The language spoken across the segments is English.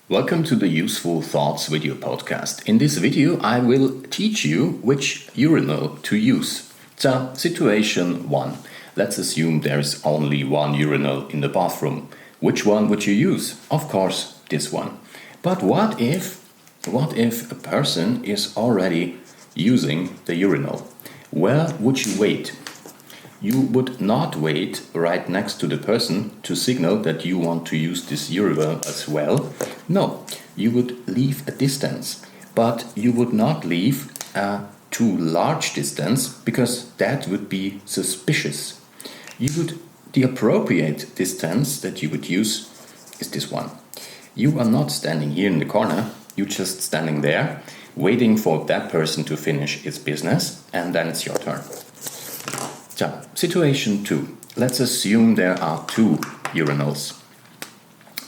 Welcome to the Useful Thoughts video podcast. In this video, I will teach you which urinal to use. So, situation 1. Let's assume there is only one urinal in the bathroom. Which one would you use? Of course, this one. But what if a person is already using the urinal? Where would you wait? You would not wait right next to the person to signal that you want to use this urinal as well. No, you would leave a distance, but you would not leave a too large distance because that would be suspicious. The appropriate distance that you would use is this one. You are not standing here in the corner, you're just standing there, waiting for that person to finish its business, and then it's your turn. So, situation 2. Let's assume there are two urinals.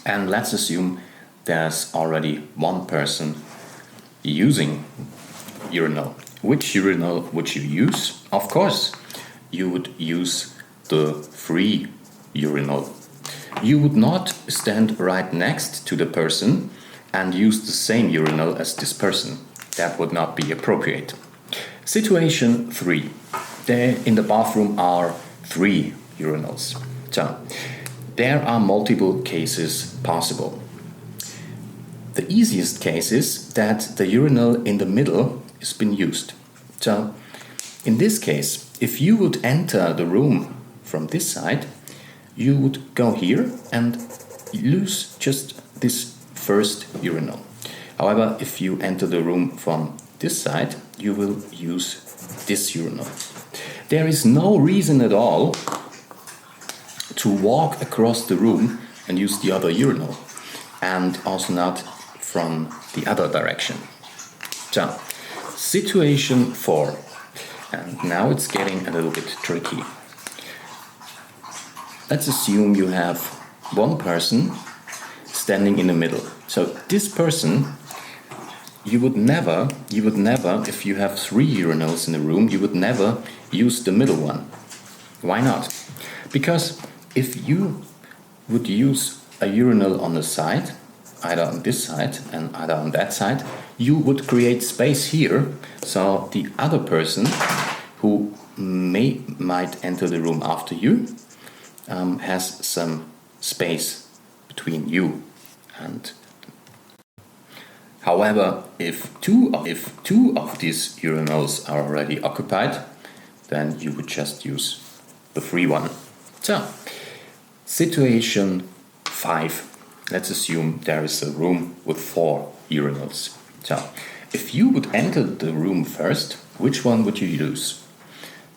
And let's assume there's already one person using urinal. Which urinal would you use? Of course, you would use the free urinal. You would not stand right next to the person and use the same urinal as this person. That would not be appropriate. Situation 3. There in the bathroom are 3 urinals. So, there are multiple cases possible. The easiest case is that the urinal in the middle has been used. So, in this case, if you would enter the room from this side, you would go here and use just this first urinal. However, if you enter the room from this side, you will use this urinal. There is no reason at all to walk across the room and use the other urinal, and also not from the other direction. So, situation 4, and now it's getting a little bit tricky. Let's assume you have one person standing in the middle. So this person, you would never, if you have 3 urinals in the room, you would never use the middle one. Why not? Because if you would use a urinal on the side, either on this side and either on that side, you would create space here, so the other person who might enter the room after you has some space between you and. However, if two of these urinals are already occupied, then you would just use the free one. So, situation 5. Let's assume there is a room with 4 urinals. So, if you would enter the room first, which one would you use?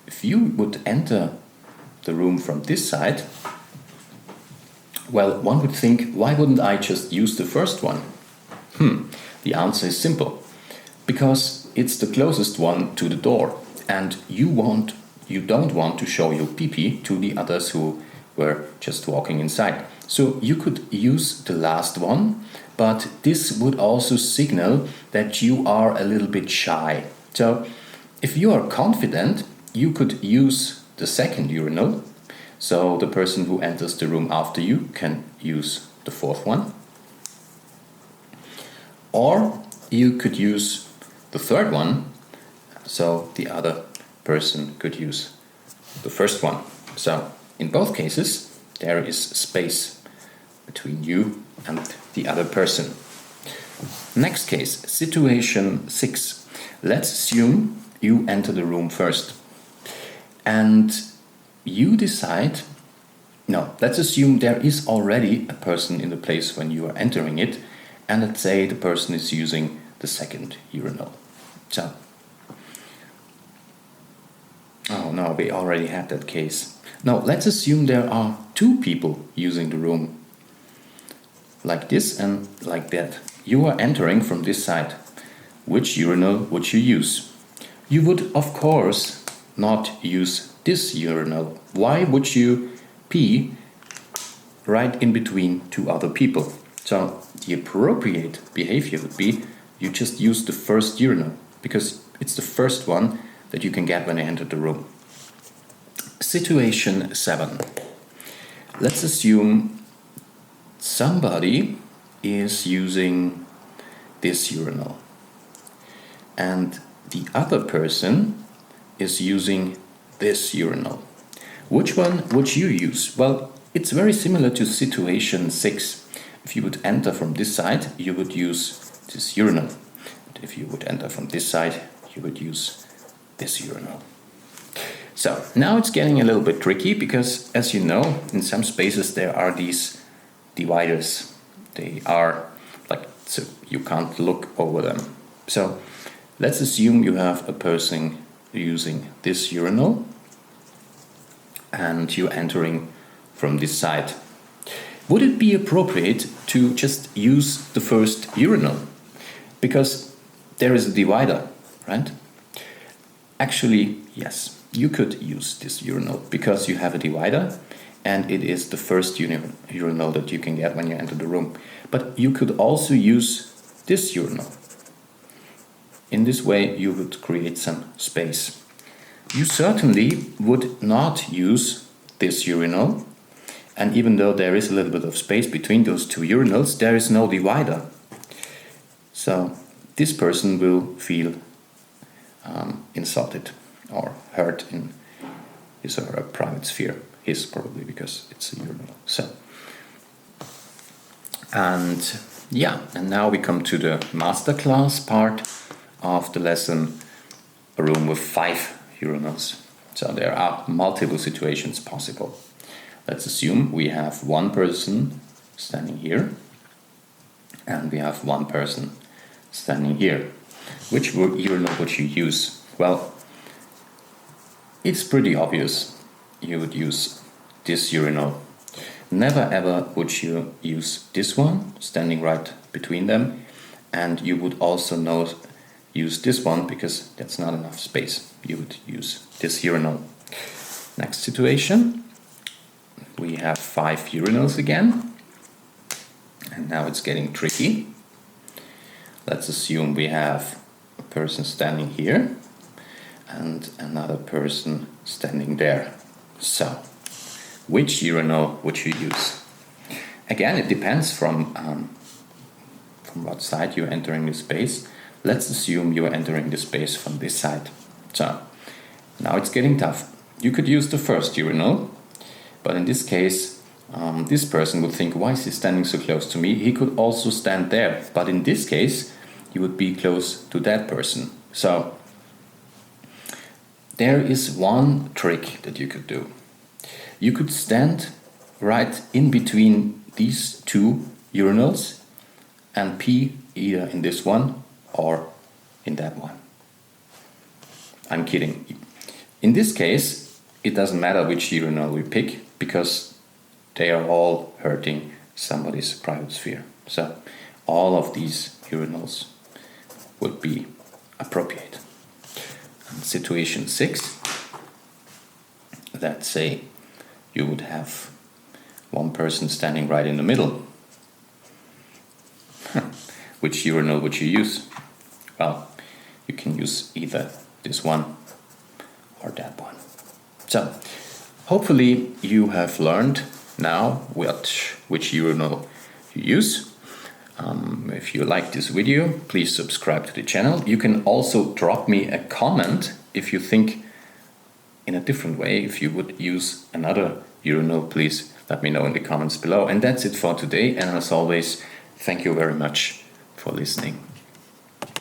If you would enter the room from this side, well, one would think, why wouldn't I just use the first one? The answer is simple. Because it's the closest one to the door, and you don't want to show your pee-pee to the others who were just walking inside. So you could use the last one, but this would also signal that you are a little bit shy. So if you are confident, you could use the second urinal, so the person who enters the room after you can use the 4th one. Or you could use the 3rd one, so the other person could use the first one. So in both cases, there is space between you and the other person. Next case, situation 6. Let's assume you enter the room first. And you decide, let's assume there is already a person in the place when you are entering it, and let's say the person is using the second urinal. So, oh no, we already had that case. Now, let's assume there are 2 people using the room. Like this and like that. You are entering from this side. Which urinal would you use? You would, of course, not use this urinal. Why would you pee right in between 2 other people? So, the appropriate behavior would be you just use the first urinal, because it's the first one that you can get when you enter the room. Situation 7. Let's assume somebody is using this urinal, and the other person is using this urinal. Which one would you use? Well, it's very similar to situation 6. If you would enter from this side, you would use this urinal. And if you would enter from this side, you would use this urinal. So now it's getting a little bit tricky because, as you know, in some spaces there are these dividers. They are like, so you can't look over them. So let's assume you have a person using this urinal and you're entering from this side. Would it be appropriate to just use the first urinal? Because there is a divider, right? Actually, yes, you could use this urinal because you have a divider and it is the first urinal that you can get when you enter the room. But you could also use this urinal. In this way, you would create some space. You certainly would not use this urinal, and even though there is a little bit of space between those two urinals, there is no divider. So this person will feel insulted or hurt in his or her private sphere. His probably, because it's a urinal. So, and now we come to the masterclass part of the lesson, a room with 5 urinals. So there are multiple situations possible. Let's assume we have one person standing here and we have one person standing here. Which urinal would you use? Well, it's pretty obvious. You would use this urinal. Never ever would you use this one standing right between them, and you would also use this one because that's not enough space. You would use this urinal. Next situation, we have 5 urinals again, and now it's getting tricky. Let's assume we have a person standing here and another person standing there. So, which urinal would you use? Again, it depends from what side you're entering the space. Let's assume you are entering the space from this side. So, now it's getting tough. You could use the first urinal, but in this case, this person would think, why is he standing so close to me? He could also stand there, but in this case, you would be close to that person. So, there is one trick that you could do. You could stand right in between these 2 urinals and pee either in this one or in that one. I'm kidding. In this case, it doesn't matter which urinal we pick because they are all hurting somebody's private sphere. So all of these urinals would be appropriate. And situation 6, let's say you would have one person standing right in the middle. Which urinal would you use? Well, you can use either this one or that one. So, hopefully you have learned now which urinal you use. If you like this video, please subscribe to the channel. You can also drop me a comment if you think in a different way. If you would use another urinal, please let me know in the comments below. And that's it for today. And as always, thank you very much for listening.